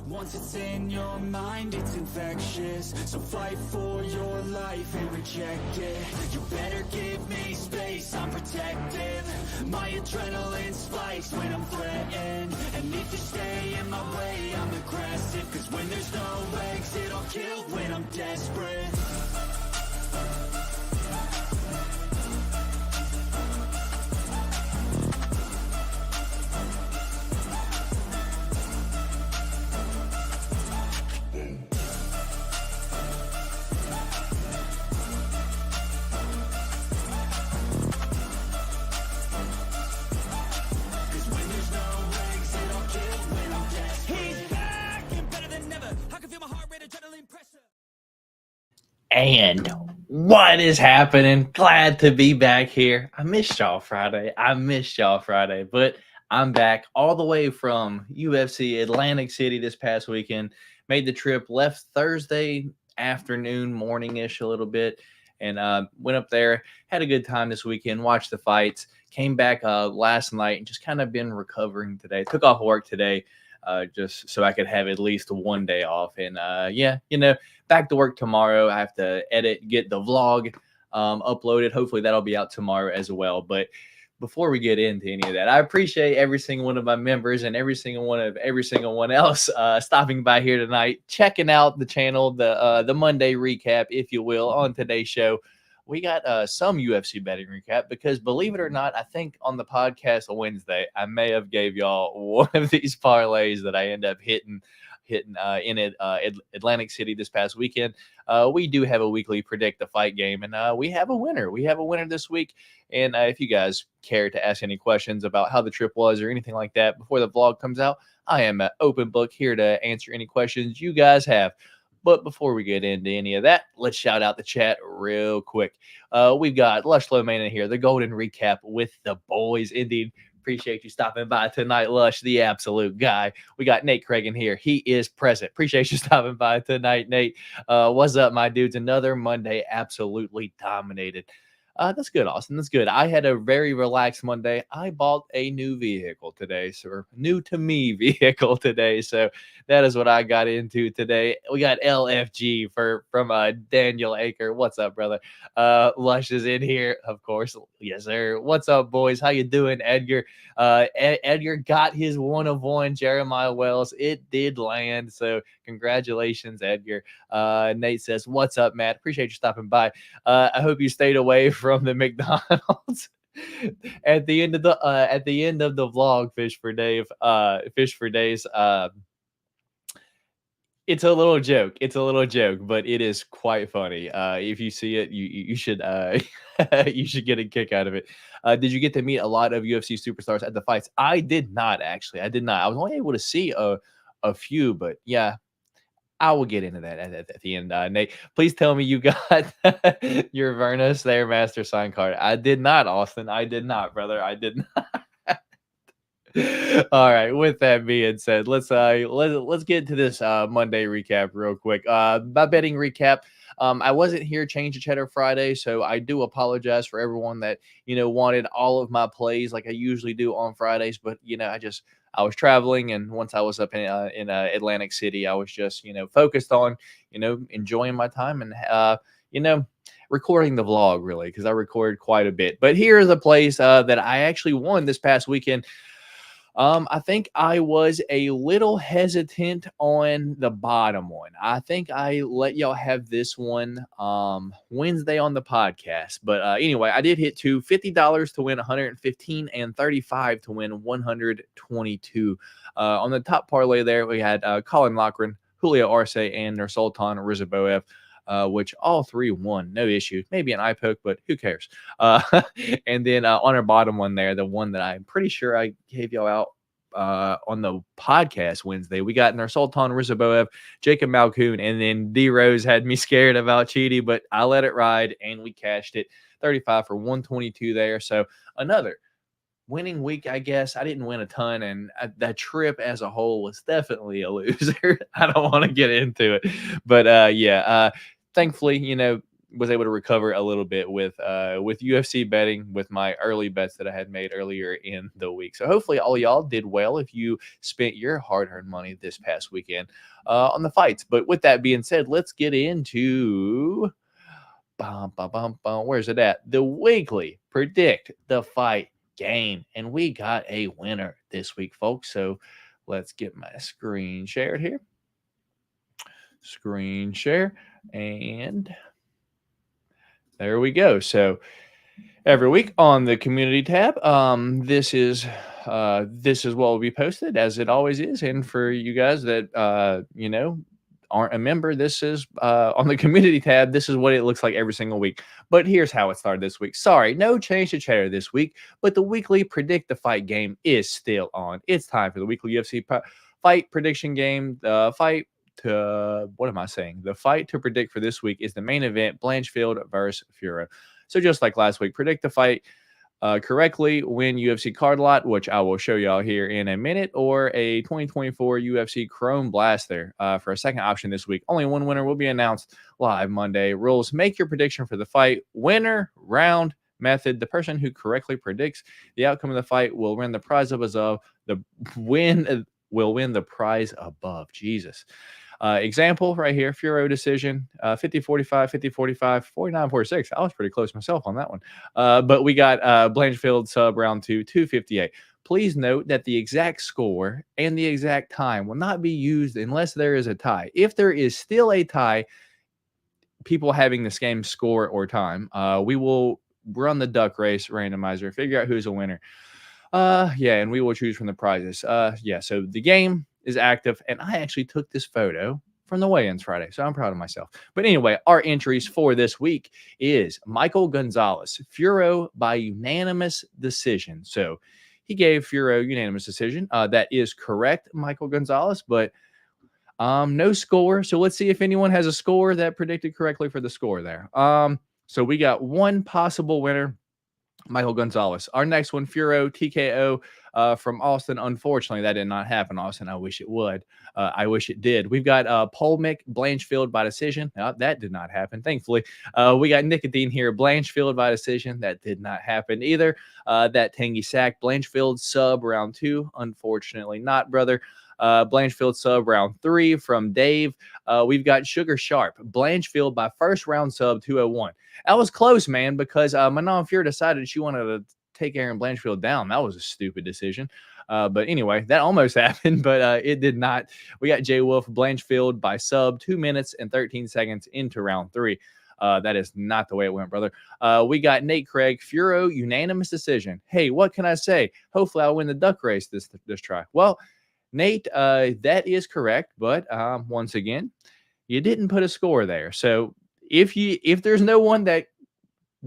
Once it's in your mind, it's infectious. So fight for your life and reject it. You better give me space, I'm protective. My adrenaline spikes when I'm threatened. And if you stay in my way, I'm aggressive. Cause when there's no exit, I'll kill when I'm desperate. And what is happening? Glad to be back here. I missed y'all Friday, but I'm back all the way from UFC Atlantic City this past weekend. Made the trip, left Thursday afternoon, morning-ish a little bit, and went up there, had a good time this weekend, watched the fights, came back last night, and just kind of been recovering today. Took off work today just so I could have at least one day off. And back to work tomorrow. I have to edit, get the vlog uploaded. Hopefully that'll be out tomorrow as well. But before we get into any of that, I appreciate every single one of my members and every single one else stopping by here tonight, checking out the channel, the Monday recap, if you will. On today's show, we got some UFC betting recap because, believe it or not, I think on the podcast on Wednesday, I may have gave y'all one of these parlays that I end up hitting in Atlantic City this past weekend. We do have a weekly predict the fight game, and we have a winner. We have a winner this week. And if you guys care to ask any questions about how the trip was or anything like that before the vlog comes out, I am an open book here to answer any questions you guys have. But before we get into any of that, let's shout out the chat real quick. We've got Lush Lomana here, the Golden Recap with the boys. Indeed, appreciate you stopping by tonight, Lush, the absolute guy. We got Nate Cragen here. He is present. Appreciate you stopping by tonight, Nate. What's up, my dudes? Another Monday absolutely dominated. That's good, Austin. That's good. I had a very relaxed Monday. I bought a new vehicle today, so new to me vehicle today. So that is what I got into today. We got LFG from Daniel Aker. What's up, brother? Lush is in here, of course. Yes, sir. What's up, boys? How you doing, Edgar? Edgar got his one of one Jeremiah Wells. It did land, so congratulations, Edgar. Nate says, "What's up, Matt? Appreciate you stopping by. I hope you stayed away from the McDonald's." At the end of the vlog, Fish for Days. It's a little joke. It's a little joke, but it is quite funny. If you see it, you should you should get a kick out of it. Did you get to meet a lot of UFC superstars at the fights? I did not, actually. I did not. I was only able to see a few, but yeah, I will get into that at the end. Nate, please tell me you got your Verna Stairmaster sign card. I did not, Austin. I did not, brother. I did not. All right. With that being said, let's get to this Monday recap real quick. My betting recap. I wasn't here Change the Cheddar Friday, so I do apologize for everyone that wanted all of my plays like I usually do on Fridays. But I was traveling, and once I was up in Atlantic City, I was just focused on enjoying my time and recording the vlog, really, because I recorded quite a bit. But here is a place that I actually won this past weekend. I think I was a little hesitant on the bottom one. I think I let y'all have this one Wednesday on the podcast. But anyway, I did hit $50 to win 115 and 35 to win 122. On the top parlay there, we had Colin Loughran, Julio Arce, and Nursultan Rizaboev. Which all three won, no issue. Maybe an eye poke, but who cares? And then on our bottom one there, the one that I'm pretty sure I gave y'all out on the podcast Wednesday, we got Nursultan Rizaboev, Jacob Malkoun, and then D Rose had me scared about Cheaty, but I let it ride and we cashed it 35 for 122 there. So another winning week, I guess. I didn't win a ton, and that trip as a whole was definitely a loser. I don't want to get into it, but thankfully, was able to recover a little bit with UFC betting with my early bets that I had made earlier in the week. So hopefully all y'all did well if you spent your hard-earned money this past weekend on the fights. But with that being said, let's get into where's it at? The weekly predict the fight game. And we got a winner this week, folks. So let's get my screen shared here. Screen share. And there we go. So every week on the community tab, this is what will be posted as it always is. And for you guys that aren't a member, this is on the community tab. This is what it looks like every single week. But here's how it started this week. Sorry, no change to chatter this week, but the weekly predict the fight game is still on. It's time for the weekly UFC fight prediction game. The fight to predict for this week is the main event, Blanchfield versus Furo. So just like last week, predict the fight correctly, win UFC card lot, which I will show y'all here in a minute, or a 2024 UFC Chrome Blaster for a second option this week. Only one winner will be announced live Monday. Rules: make your prediction for the fight. Winner, round, method: the person who correctly predicts the outcome of the fight will win the prize above. Will win the prize above. Jesus. Example right here, Furo decision, 50-45, 50-45, 49-46. I was pretty close myself on that one. But we got Blanchfield sub round 2, 258. Please note that the exact score and the exact time will not be used unless there is a tie. If there is still a tie, people having this game score or time, we will run the duck race randomizer, figure out who's a winner. And we will choose from the prizes. So the game is active, and I actually took this photo from the weigh-ins Friday, so I'm proud of myself. But anyway, our entries for this week is Michael Gonzalez, Furo by unanimous decision. So he gave Furo unanimous decision. That is correct, Michael Gonzalez, but no score. So let's see if anyone has a score that predicted correctly for the score there. So we got one possible winner, Michael Gonzalez. Our next one, Furo TKO from Austin. Unfortunately, that did not happen, Austin. I wish it would. I wish it did. We've got Polmick Blanchfield by decision. That did not happen, thankfully. We got Nicotine here, Blanchfield by decision. That did not happen either. That Tangy Sack, Blanchfield sub round 2. Unfortunately not, brother. Blanchfield sub round 3 from Dave. We've got Sugar Sharp, Blanchfield by first round sub 201. That was close, man, because Manon Fuhr decided she wanted to take Aaron Blanchfield down. That was a stupid decision. But anyway, that almost happened, but it did not. We got Jay Wolf, Blanchfield by sub 2 minutes and 13 seconds into round 3. That is not the way it went, brother. We got Nate Craig, Furo, unanimous decision. Hey, what can I say? Hopefully I'll win the duck race this try. Well, Nate, that is correct, but once again, you didn't put a score there. So if there's no one that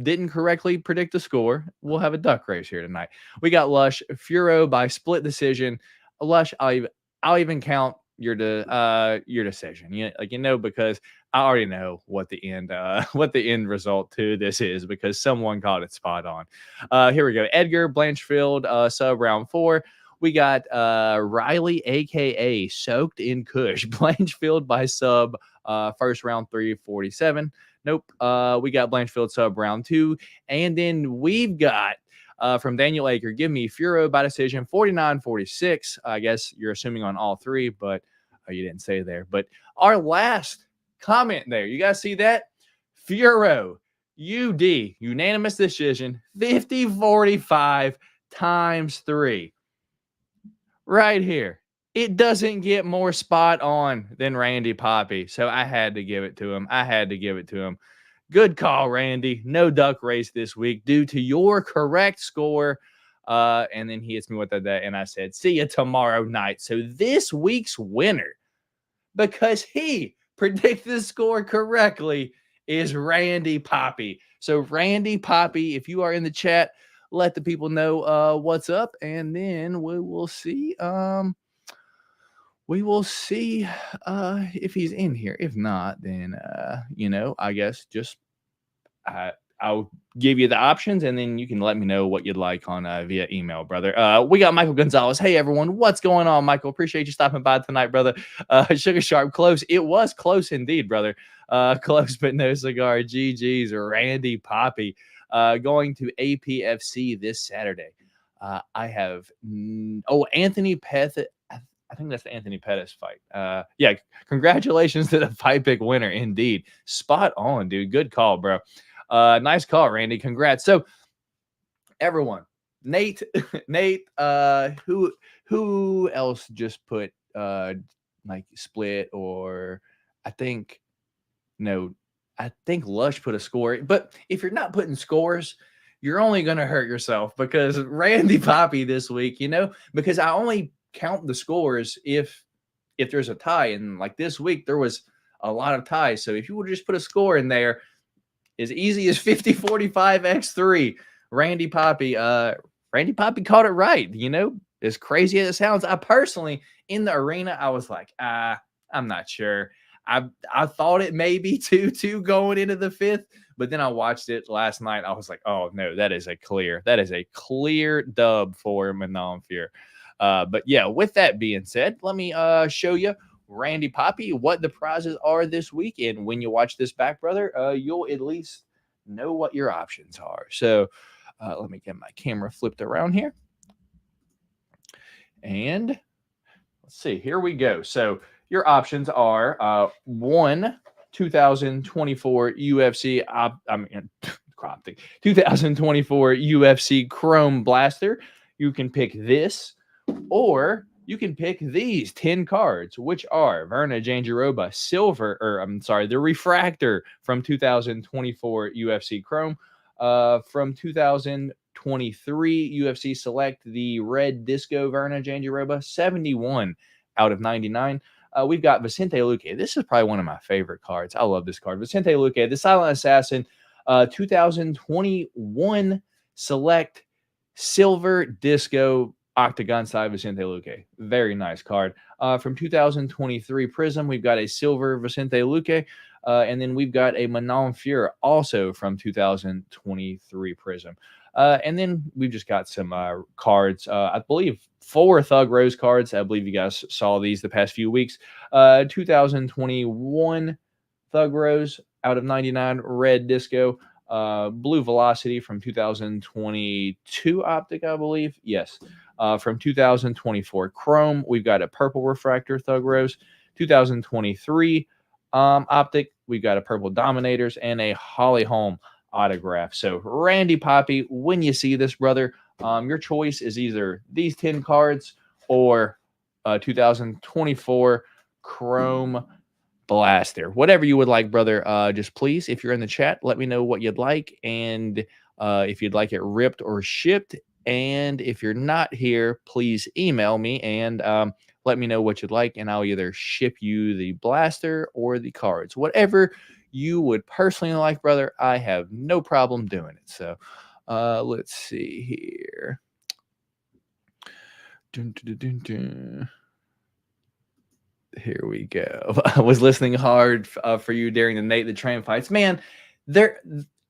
didn't correctly predict the score, we'll have a duck race here tonight. We got Lush, Furo by split decision. Lush, I'll even count your decision. Because I already know what the end result to this is, because someone got it spot on. Here we go. Edgar Blanchfield, sub round 4. We got Riley, aka Soaked in Kush, Blanchfield by sub first round 347. Nope. We got Blanchfield sub round 2. And then we've got from Daniel Aker, give me Furo by decision 49-46. I guess you're assuming on all 3, but you didn't say there. But our last comment there, you guys see that? Furo, UD, unanimous decision, 50-45 times 3. Right here. It doesn't get more spot on than Randy Poppy. So I had to give it to him. Good call, Randy. No duck race this week due to your correct score. And then he hits me with that, and I said, see you tomorrow night. So this week's winner, because he predicted the score correctly, is Randy Poppy. So Randy Poppy, if you are in the chat, let the people know what's up, and then we will see. If he's in here. If not, then I guess just I I'll give you the options, and then you can let me know what you'd like on via email, brother. We got Michael Gonzalez. Hey, everyone. What's going on, Michael? Appreciate you stopping by tonight, brother. Sugar Sharp, close. It was close indeed, brother. Close but no cigar. GG's Randy Poppy going to APFC this Saturday. I have Anthony Pettis. I think that's the Anthony Pettis fight. Yeah, congratulations to the fight pick winner. Indeed, spot on, dude. Good call, bro. Nice call, Randy. Congrats. So, everyone, Nate, who else just put like split, or I think Lush put a score. But if you're not putting scores, you're only going to hurt yourself, because Randy Poppy this week, because I only count the scores if there's a tie. And like this week, there was a lot of ties. So if you would just put a score in there, as easy as 50-45x3, Randy Poppy caught it right. As crazy as it sounds, I personally, in the arena, I was like, I'm not sure. I thought it may be 2-2 going into the fifth, but then I watched it last night. I was like, oh no, that is a clear dub for Manon Fear. But yeah, with that being said, let me show you, Randy Poppy, what the prizes are this week. And when you watch this back, brother, you'll at least know what your options are. So let me get my camera flipped around here. And let's see, here we go. So your options are 2024 UFC 2024 UFC Chrome Blaster. You can pick this, or you can pick these 10 cards, which are Verna Jandiroba the Refractor from 2024 UFC Chrome, from 2023 UFC Select, the Red Disco Verna Jandiroba, 71 out of 99. We've got Vicente Luque. This is probably one of my favorite cards. I love this card. Vicente Luque, the Silent Assassin, 2021 Select Silver Disco Octagon side Vicente Luque. Very nice card. From 2023 Prism, we've got a silver Vicente Luque. And then we've got a Manon Fior, also from 2023 Prism. And then we've just got some cards. I believe 4 Thug Rose cards. I believe you guys saw these the past few weeks. 2021 Thug Rose out of 99, Red Disco. Blue Velocity from 2022 Optic, I believe. Yes. From 2024 Chrome, we've got a Purple Refractor Thug Rose. 2023 Optic, we've got a Purple Dominators and a Holly Holm autograph. So Randy Poppy, when you see this, brother, your choice is either these 10 cards or 2024 Chrome Blaster. Whatever you would like, brother. Just please, if you're in the chat, let me know what you'd like, and if you'd like it ripped or shipped. And if you're not here, please email me and let me know what you'd like, and I'll either ship you the blaster or the cards. Whatever you would personally like, brother, I have no problem doing it. So let's see here. Here we go. I was listening hard for you during the Nate the Train fights. Man,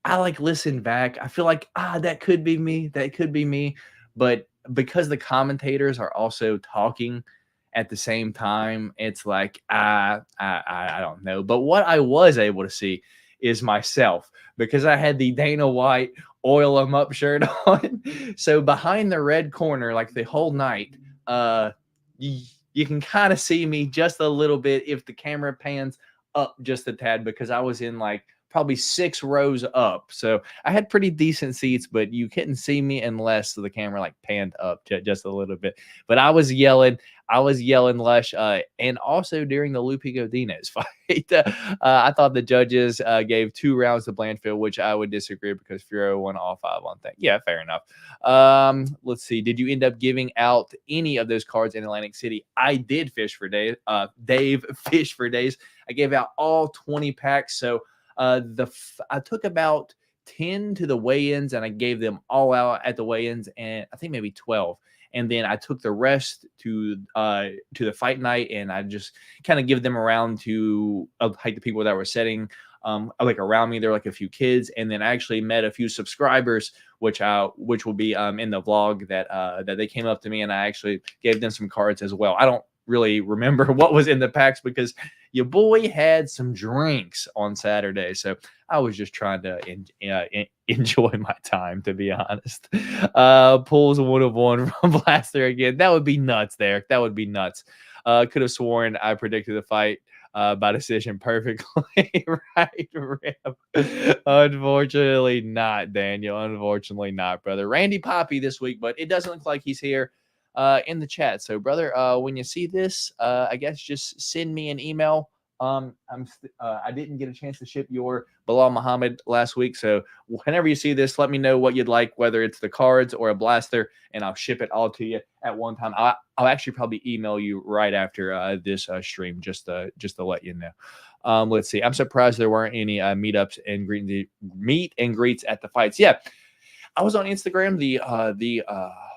I like listen back. I feel like, that could be me. That could be me. But because the commentators are also talking at the same time, it's like, I don't know. But what I was able to see is myself, because I had the Dana White oil 'em up shirt on. So behind the red corner, like the whole night, you can kind of see me just a little bit if the camera pans up just a tad, because I was in like probably 6 rows up. So I had pretty decent seats, but you couldn't see me unless the camera like panned up just a little bit. But I was yelling Lush. And also during the Lupe Godinez fight, I thought the judges gave 2 rounds to Blanchfield, which I would disagree, because Furo won all 5 on thing. Yeah, fair enough. Let's see. Did you end up giving out any of those cards in Atlantic City? I did fish for Dave. Dave Fish for Days. I gave out all 20 packs. So I took about 10 to the weigh-ins, and I gave them all out at the weigh-ins, and I think maybe 12. And then I took the rest to the fight night, and I just kind of give them around to like the people that were setting like around me. There were like a few kids, and then I actually met a few subscribers, which will be in the vlog that they came up to me, and I actually gave them some cards as well. I don't really remember what was in the packs because your boy had some drinks on Saturday, so I was just trying to enjoy my time, to be honest. Pulls a 1 of 1 from Blaster again. That would be nuts, there. That would be nuts. Could have sworn I predicted the fight by decision perfectly. Right, Rip? Unfortunately not, Daniel. Unfortunately not, brother. Randy Poppy this week, but it doesn't look like he's here in the chat. So, brother, when you see this, I guess just send me an email. I didn't get a chance to ship your Bilal Muhammad last week, so whenever you see this, let me know what you'd like, whether it's the cards or a blaster, and I'll ship it all to you at one time. I'll actually probably email you right after this stream, just to let you know. Let's see. I'm surprised there weren't any meetups and meet and greets at the fights. Yeah, I was on Instagram the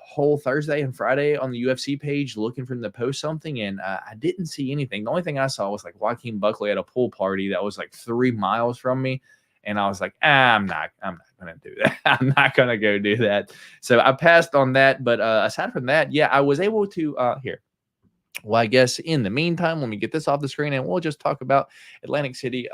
whole Thursday and Friday on the UFC page looking for them to post something, and I didn't see anything. The only thing I saw was like Joaquin Buckley at a pool party that was like 3 miles from me, and I was like, I'm not gonna do that. I'm not gonna go do that. So I passed on that. But aside from that, yeah, I was able to here. Well, I guess in the meantime, let me get this off the screen, and we'll just talk about Atlantic City.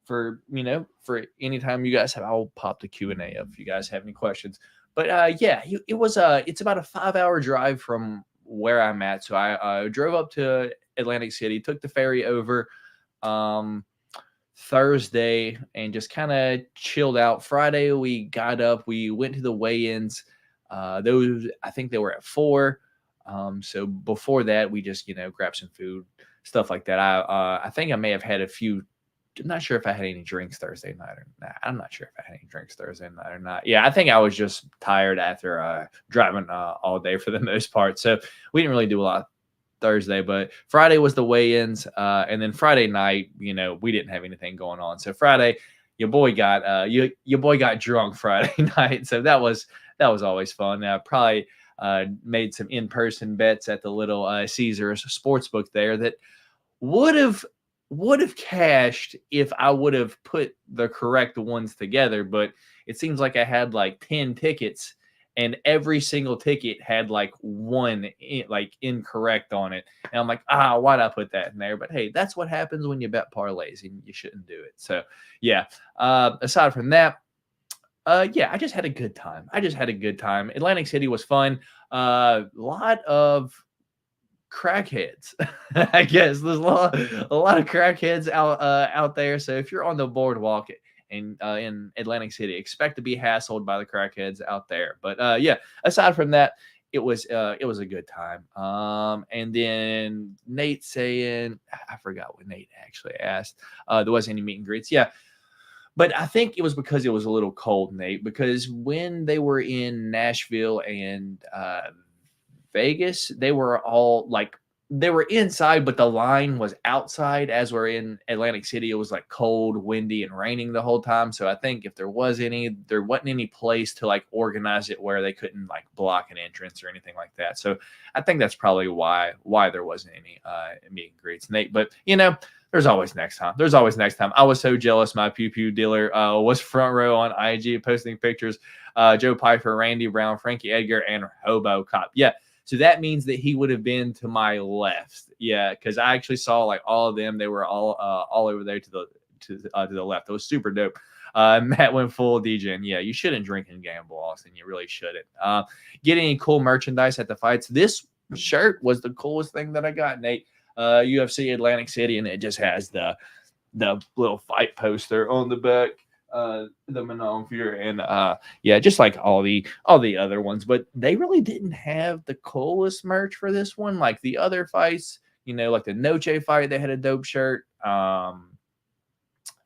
For any time you guys have, I'll pop the Q&A if you guys have any questions. But yeah, it's about a 5-hour drive from where I'm at. So I drove up to Atlantic City, took the ferry over Thursday, and just kind of chilled out. Friday, we got up, we went to the weigh-ins. Those, I think they were at 4. So before that, we just, grabbed some food, stuff like that. I think I may have had a few. I'm not sure if I had any drinks Thursday night or not. I'm not sure if I had any drinks Thursday night or not. Yeah, I think I was just tired after driving all day for the most part. So we didn't really do a lot Thursday, but Friday was the weigh-ins. And then Friday night, we didn't have anything going on. So Friday, your boy got drunk Friday night. So that was always fun. Probably made some in-person bets at the Little Caesars Sportsbook there that would have cashed if I would have put the correct ones together. But it seems like I had like 10 tickets, and every single ticket had like one incorrect on it. And I'm like, why'd I put that in there? But hey, that's what happens when you bet parlays, and you shouldn't do it. So yeah, aside from that, yeah, I just had a good time. Atlantic City was fun. Lot of crackheads. I guess there's a lot of crackheads out there. So if you're on the boardwalk in Atlantic City, expect to be hassled by the crackheads out there. But yeah, aside from that, it was a good time. And then Nate saying, I forgot what Nate actually asked. There wasn't any meet and greets. Yeah. But I think it was because it was a little cold, Nate, because when they were in Nashville and Vegas, they were inside, but the line was outside. As we're in Atlantic City, it was like cold, windy, and raining the whole time. So I think if there wasn't any place to like organize it where they couldn't like block an entrance or anything like that. So I think that's probably why there wasn't any meet and greets, Nate. But there's always next time. I was so jealous. My pew pew dealer was front row on IG posting pictures. Joe Piper, Randy Brown, Frankie Edgar, and Hobo Cop. Yeah. So that means that he would have been to my left. Yeah, because I actually saw like all of them. They were all over there to the left. It was super dope. Matt went full DJ. And yeah, you shouldn't drink and gamble, Austin. You really shouldn't. Get any cool merchandise at the fights. This shirt was the coolest thing that I got, Nate. UFC Atlantic City, and it just has the little fight poster on the back. The Manon Fury, and yeah, just like all the other ones, but they really didn't have the coolest merch for this one. Like the other fights, like the Noche fight, they had a dope shirt. For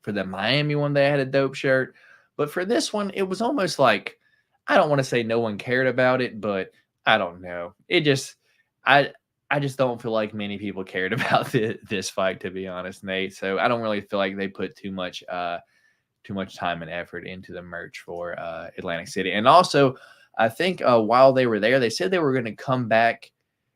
the Miami one, they had a dope shirt, but for this one, it was almost like, I don't want to say no one cared about it, but I don't know. I just don't feel like many people cared about this fight, to be honest, Nate. So I don't really feel like they put too much time and effort into the merch for Atlantic City. And also, I think while they were there, they said they were going to come back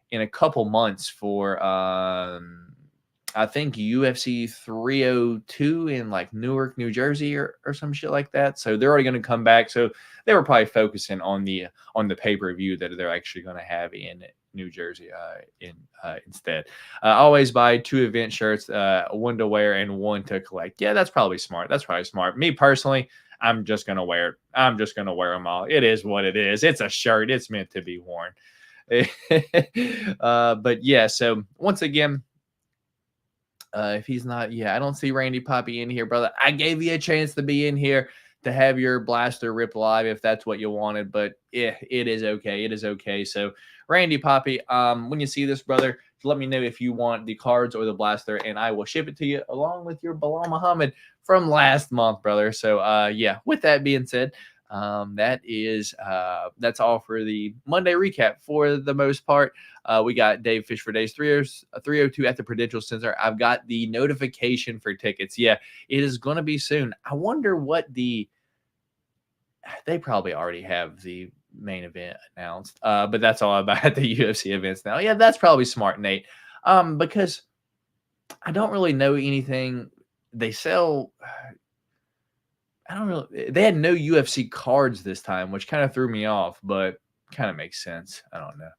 in a couple months for, I I think UFC 302 in like Newark, New Jersey, or some shit like that. So they're already going to come back. So they were probably focusing on the pay-per-view that they're actually going to have in New Jersey instead. Always buy 2 event shirts, one to wear and one to collect. Yeah, that's probably smart. That's probably smart. Me personally, I'm just going to wear it. I'm just going to wear them all. It is what it is. It's a shirt. It's meant to be worn. But yeah, so once again, if he's not, yeah, I don't see Randy Poppy in here, brother. I gave you a chance to be in here to have your blaster rip live if that's what you wanted, but yeah, it is okay. It is okay. So Randy Poppy, when you see this, brother, let me know if you want the cards or the blaster, and I will ship it to you along with your Bilal Muhammad from last month, brother. So yeah, with that being said, that's all for the Monday recap for the most part. We got Dave Fish for days 302 at the Prudential Center. I've got the notification for tickets. Yeah, it is going to be soon. I wonder what they probably already have the main event announced. But that's all about the UFC events now. Yeah, that's probably smart, Nate. Because I don't really know anything. They sell. I don't know. They had no UFC cards this time, which kind of threw me off, but kind of makes sense. I don't know.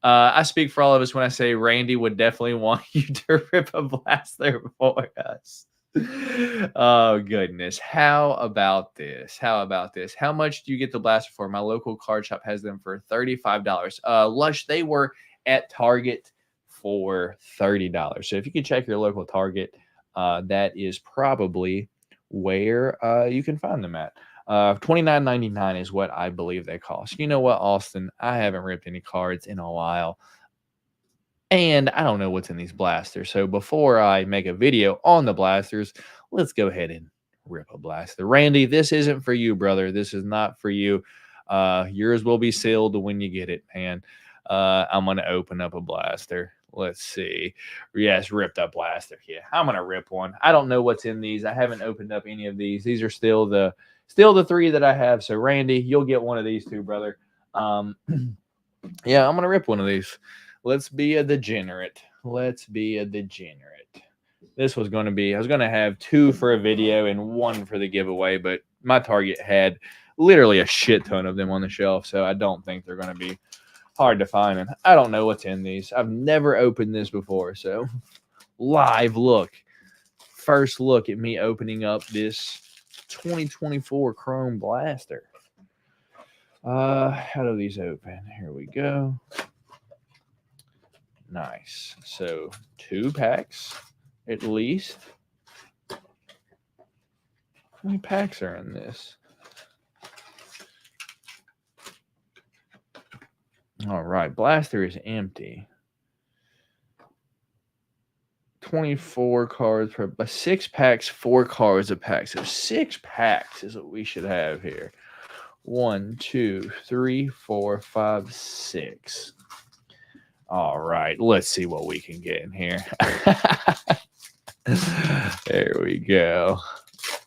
I speak for all of us when I say Randy would definitely want you to rip a blaster for us. Oh, goodness. How about this? How about this? How much do you get the blaster for? My local card shop has them for $35. Lush, they were at Target for $30. So if you can check your local Target, that is probably where you can find them at. $29.99 is what I believe they cost. You know what, Austin? I haven't ripped any cards in a while, and I don't know what's in these blasters. So before I make a video on the blasters, let's go ahead and rip a blaster. Randy, this isn't for you, brother. This is not for you. Yours will be sealed when you get it, man. I'm going to open up a blaster. Let's see. Yes, ripped up blaster. Yeah, I'm going to rip one. I don't know what's in these. I haven't opened up any of these. These are still the 3 that I have. So, Randy, you'll get one of these too, brother. Yeah, I'm going to rip one of these. Let's be a degenerate. Let's be a degenerate. This was going to be, I was going to have 2 for a video and 1 for the giveaway, but my Target had literally a shit ton of them on the shelf, so I don't think they're going to be hard to find. And I don't know what's in these. I've never opened this before, so live look. First look at me opening up this 2024 Chrome Blaster. How do these open? Here we go. Nice. So 2 packs at least. How many packs are in this? All right. Blaster is empty. 24 cards per 6 packs, 4 cards a pack. So 6 packs is what we should have here. 1, 2, 3, 4, 5, 6. All right, let's see what we can get in here. There we go.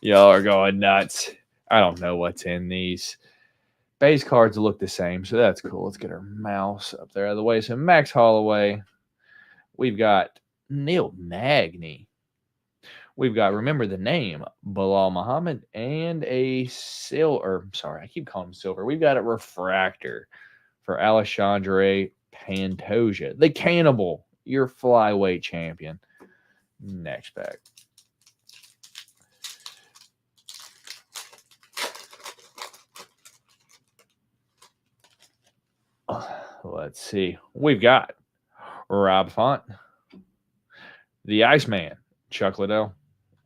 Y'all are going nuts. I don't know what's in these. Base cards look the same, so that's cool. Let's get our mouse up there out of the way. So Max Holloway. We've got Neil Magny. We've got, remember the name, Bilal Muhammad, and a silver. Sorry, I keep calling him silver. We've got a refractor for Alexandre Pantoja, the Cannibal, your flyweight champion. Next pack. Let's see. We've got Rob Font, the Iceman, Chuck Liddell.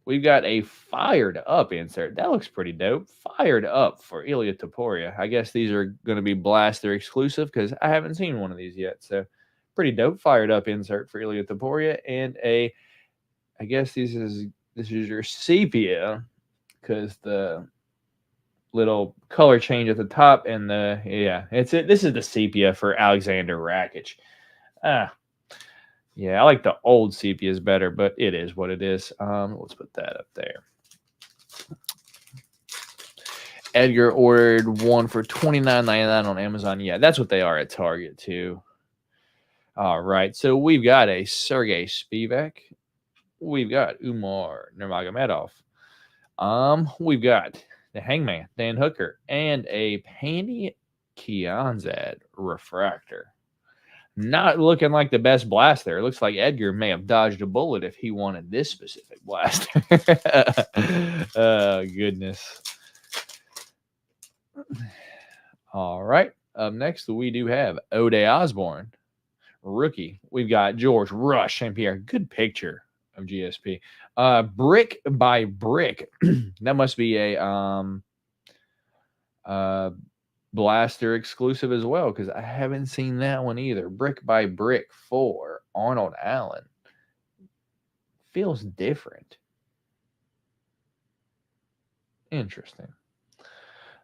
We've got a fired up insert. That looks pretty dope. Fired up for Ilya Topuria. I guess these are going to be Blaster exclusive because I haven't seen one of these yet. So pretty dope. Fired up insert for Ilya Topuria. And I guess this is your sepia because the little color change at the top and this is the sepia for Alexander Rakic. Yeah, I like the old sepias better, but it is what it is. Let's put that up there. Edgar ordered one for $29.99 on Amazon. Yeah, that's what they are at Target, too. All right, so we've got a Sergey Spivak. we've got Umar Nurmagomedov. We've got the Hangman, Dan Hooker, and a Panty Kianzad refractor. Not looking like the best blaster. It looks like Edgar may have dodged a bullet if he wanted this specific blaster. Oh, goodness. All right. Up next, we do have O'Day Osborne, rookie. We've got George Rush St. Pierre. Good picture of GSP. Brick by brick. That must be a blaster exclusive as well, because I haven't seen that one either. Brick by brick for Arnold Allen. Feels different. Interesting.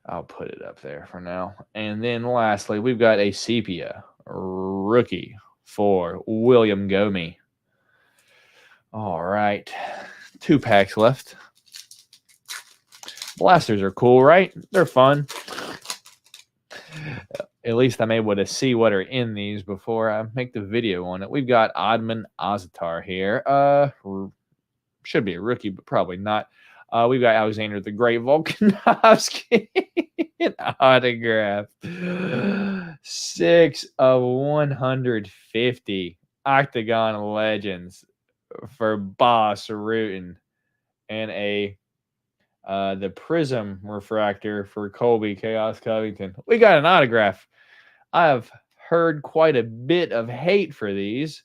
I'll put it up there for now. And then lastly, we've got a sepia rookie for William Gomey. All right. 2 packs left. Blasters are cool, right? They're fun. At least I'm able to see what are in these before I make the video on it. We've got Adman Azatar here. Should be a rookie, but probably not. We've got Alexander the Great Volkanovski autograph. 6 of 150 Octagon Legends for Boss Rutan, and the Prism refractor for Colby Chaos Covington. We got an autograph. I've heard quite a bit of hate for these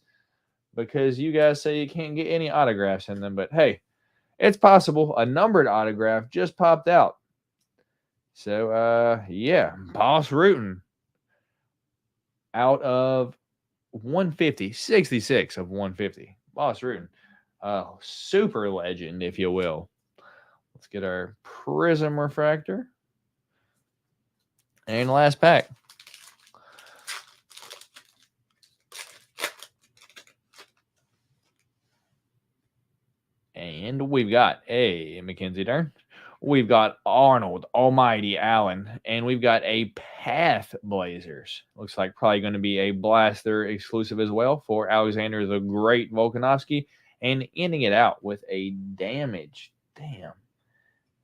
because you guys say you can't get any autographs in them, but hey, it's possible. A numbered autograph just popped out. So, yeah, Boss Rutan out of 150, 66 of 150. Boss Rutan, super legend, if you will. Let's get our Prism refractor. And last pack. And we've got a Mackenzie Dern. We've got Arnold Almighty Allen. And we've got a Path Blazers. Looks like probably going to be a blaster exclusive as well for Alexander the Great Volkanovski. And ending it out with a damage. Damn.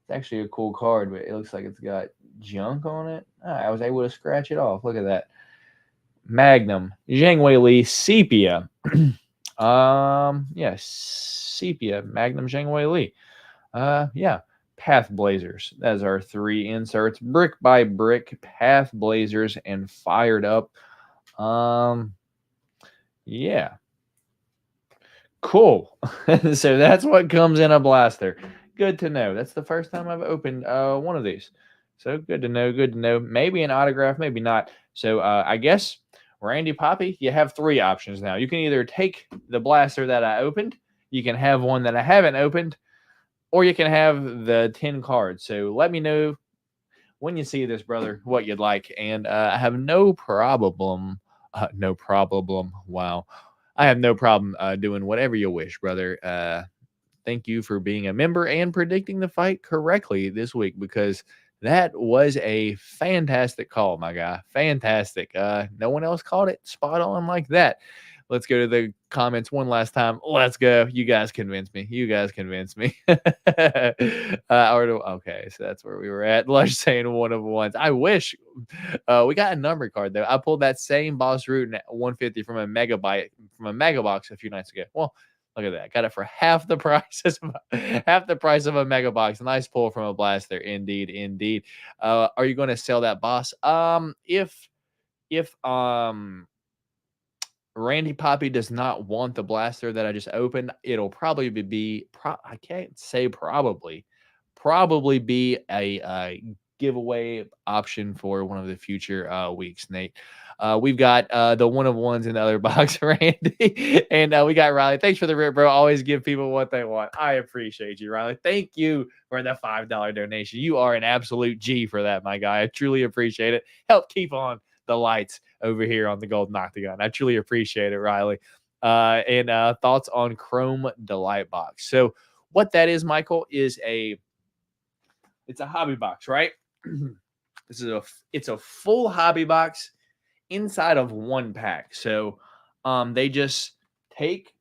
It's actually a cool card, but it looks like it's got junk on it. I was able to scratch it off. Look at that. Magnum. Zhang Wei Li Sepia. Sepia, Magnum Zhang Wei Li. Path Blazers. That's our 3 inserts. Brick by brick, Path Blazers, and fired up. Cool. So that's what comes in a blaster. Good to know. That's the first time I've opened one of these. So good to know. Good to know. Maybe an autograph, maybe not. So I guess, Randy Poppy, you have 3 options now. You can either take the blaster that I opened, you can have one that I haven't opened, or you can have the 10 cards. So let me know when you see this, brother, what you'd like. And I have no problem. Wow. I have no problem doing whatever you wish, brother. Thank you for being a member and predicting the fight correctly this week, because that was a fantastic call, my guy. Fantastic. No one else called it spot on like that. Let's go to the comments one last time. Let's go. You guys convinced me. Okay, so that's where we were at. Lush saying 1 of 1s. I wish we got a number card though. I pulled that same Boss Rutan at 150 from a mega box a few nights ago. Well, look at that. Got it for half the price of a mega box. Nice pull from a blaster. Indeed. Are you going to sell that, boss? If Randy Poppy does not want the blaster that I just opened, it'll probably be I can't say probably be a giveaway option for one of the future weeks, Nate. We've got the 1 of 1s in the other box, Randy. And we got Riley. Thanks for the rip, bro. Always give people what they want. I appreciate you, Riley. Thank you for the $5 donation. You are an absolute G for that, my guy. I truly appreciate it. Help keep on the lights over here on the Golden Octagon. I truly appreciate it, Riley. And thoughts on Chrome Delight Box. So what that is, Michael, is it's a hobby box, right? It's a full hobby box inside of 1 pack. So they just take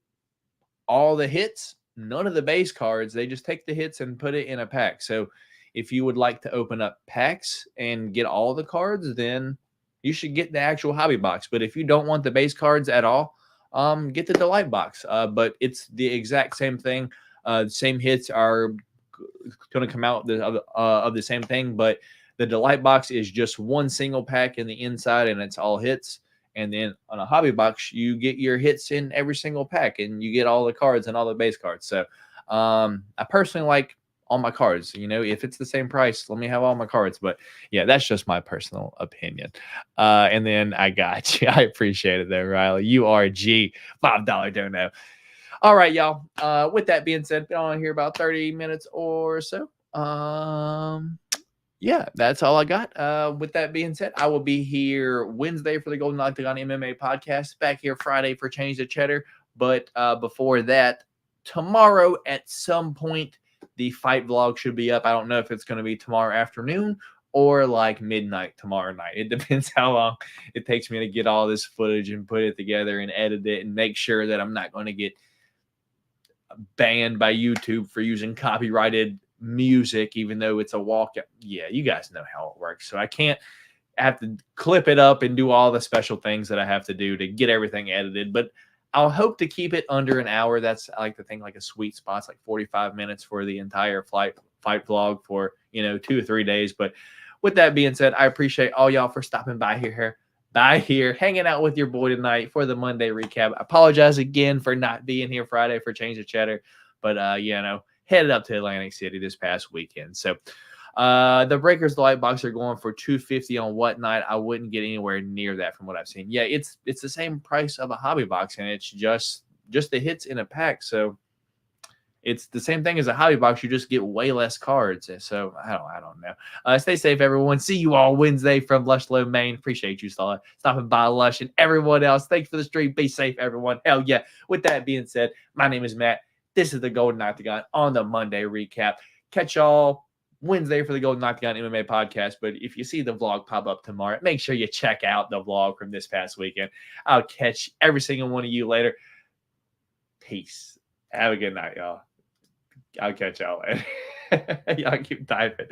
all the hits none of the base cards. They just take the hits and put it in a pack. So if you would like to open up packs and get all the cards, then you should get the actual hobby box. But if you don't want the base cards at all, get the delight box. But it's the exact same thing. Same hits are going to come out of the same thing, but the delight box is just one single pack in the inside, and it's all hits. And then on a hobby box, you get your hits in every single pack, and you get all the cards and all the base cards. So I personally like all my cards. If it's the same price, let me have all my cards. But yeah, that's just my personal opinion. And then I got you. I appreciate it there, Riley. URG, $5 dono. All right, y'all. With that being said, been on here about 30 minutes or so. Yeah, that's all I got. With that being said, I will be here Wednesday for the Golden Octagon MMA podcast, back here Friday for Change the Cheddar. But before that, tomorrow at some point, the fight vlog should be up. I don't know if it's going to be tomorrow afternoon or like midnight tomorrow night. It depends how long it takes me to get all this footage and put it together and edit it and make sure that I'm not going to get banned by YouTube for using copyrighted music, even though it's a walkout. Yeah, you guys know how it works. So I have to clip it up and do all the special things that I have to do to get everything edited. But I'll hope to keep it under an hour. That's, I like to think, like a sweet spot. It's like 45 minutes for the entire fight vlog for 2 or 3 days. But with that being said, I appreciate all y'all for stopping by here, hanging out with your boy tonight for the Monday recap. I apologize again for not being here Friday for Change the Cheddar, but headed up to Atlantic City this past weekend. So the Breakers Light Box are going for $250 on what night? I wouldn't get anywhere near that from what I've seen. Yeah, it's the same price of a hobby box, and it's just the hits in a pack. So it's the same thing as a hobby box. You just get way less cards. So I don't know. Stay safe, everyone. See you all Wednesday from Lush Low, Maine. Appreciate you stopping by, Lush, and everyone else. Thanks for the stream. Be safe, everyone. Hell yeah. With that being said, my name is Matt. This is the Golden Octagon on the Monday recap. Catch y'all Wednesday for the Golden Octagon MMA podcast. But if you see the vlog pop up tomorrow, make sure you check out the vlog from this past weekend. I'll catch every single one of you later. Peace. Have a good night, y'all. I'll catch y'all later. Y'all keep typing.